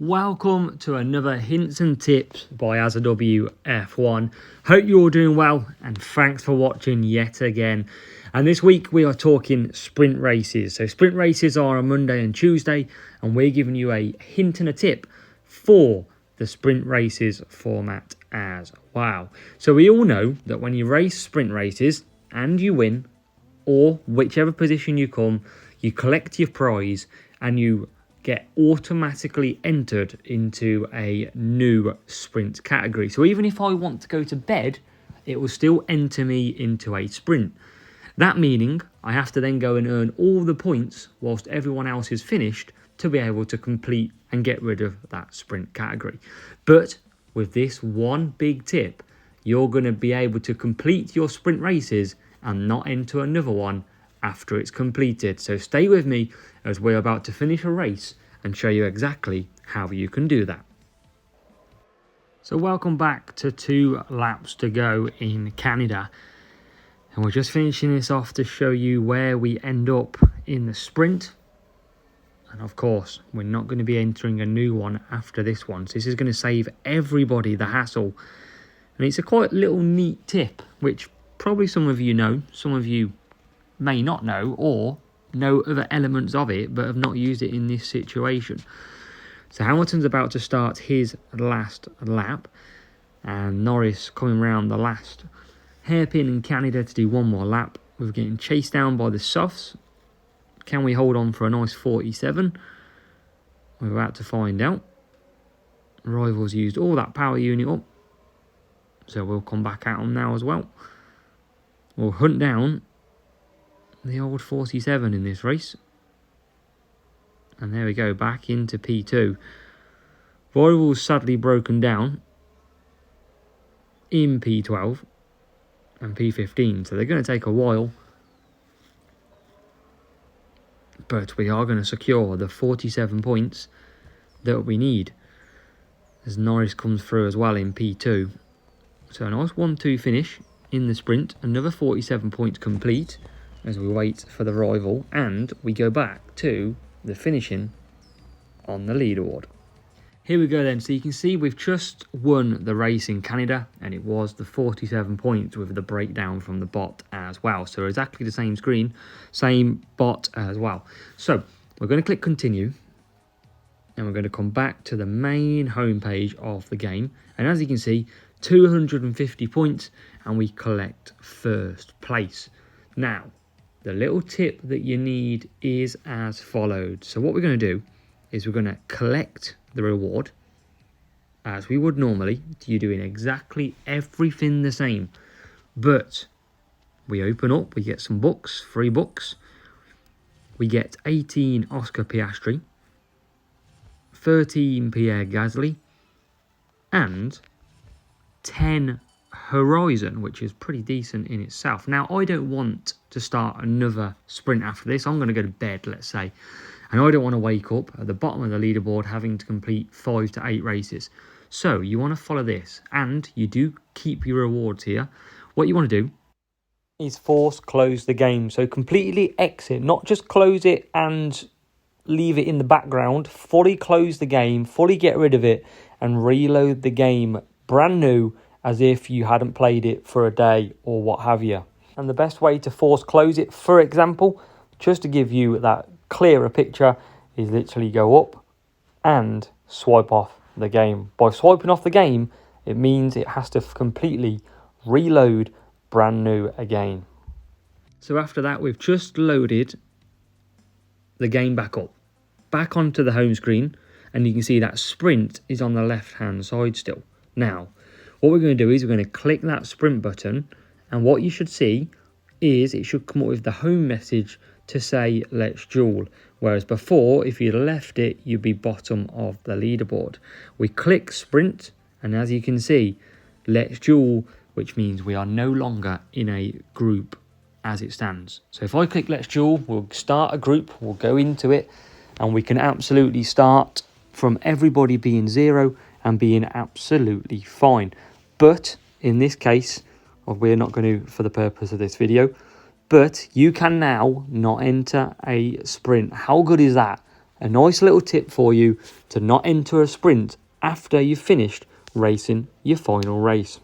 Welcome to another Hints and Tips by AzaW F1. Hope you're all doing well and thanks for watching yet again. And this week we are talking sprint races. So sprint races are on Monday and Tuesday and we're giving you a hint and a tip for the sprint races format as well. So we all know that when you race sprint races and you win, or whichever position you come, you collect your prize and you get automatically entered into a new sprint category. So even if I want to go to bed, it will still enter me into a sprint. That meaning I have to then go and earn all the points whilst everyone else is finished to be able to complete and get rid of that sprint category. But with this one big tip, you're going to be able to complete your sprint races and not enter another one after it's completed. So stay with me as we're about to finish a race and show you exactly how you can do that. So welcome back to 2 laps to go in Canada. And we're just finishing this off to show you where we end up in the sprint. And of course, we're not going to be entering a new one after this one. So this is going to save everybody the hassle. And it's a quite little neat tip, which probably some of you know, some of you may not know, or know other elements of it but have not used it in this situation. So Hamilton's about to start his last lap and Norris coming round the last hairpin in Canada to do one more lap. We're getting chased down by the softs. Can we hold on for a nice 47? We're about to find out. Rivals used all that power unit up, so we'll come back at them now as well. We'll hunt down the old 47 in this race. And there we go, back into P2. Rivals sadly broken down in P12 and P15, so they're going to take a while. But we are going to secure the 47 points that we need as Norris comes through as well in P2. So a nice 1-2 finish in the sprint, another 47 points complete as we wait for the rival, and we go back to the finishing on the leaderboard. Here we go then, so you can see we've just won the race in Canada, and it was the 47 points with the breakdown from the bot as well. So exactly the same screen, same bot as well. So we're going to click continue, and we're going to come back to the main homepage of the game, and as you can see, 250 points, and we collect first place. Now, the little tip that you need is as followed. So what we're going to do is we're going to collect the reward as we would normally. You're doing exactly everything the same. But we open up, we get some books, free books. We get 18 Oscar Piastri, 13 Pierre Gasly, and 10 Horizon, which is pretty decent in itself. Now, I don't want to start another sprint after this. I'm going to go to bed, let's say. And I don't want to wake up at the bottom of the leaderboard having to complete 5 to 8 races. So you want to follow this, and you do keep your rewards here. What you want to do is force close the game. So completely exit, not just close it and leave it in the background. Fully close the game, fully get rid of it, and reload the game brand new, as if you hadn't played it for a day or what have you. And the best way to force close it, for example, just to give you that clearer picture, is literally go up and swipe off the game. By swiping off the game, it means it has to completely reload brand new again. So after that, we've just loaded the game back up, back onto the home screen, and you can see that sprint is on the left hand side still. Now, what we're going to do is we're going to click that sprint button, and what you should see is it should come up with the home message to say let's duel, whereas before, if you left it, you'd be bottom of the leaderboard. We click sprint, and as you can see, let's duel, which means we are no longer in a group as it stands. So if I click let's duel, we'll start a group, we'll go into it, and we can absolutely start from everybody being 0 and being absolutely fine. But in this case, we're not going to for the purpose of this video, but you can now not enter a sprint. How good is that? a nice little tip for you to not enter a sprint after you've finished racing your final race.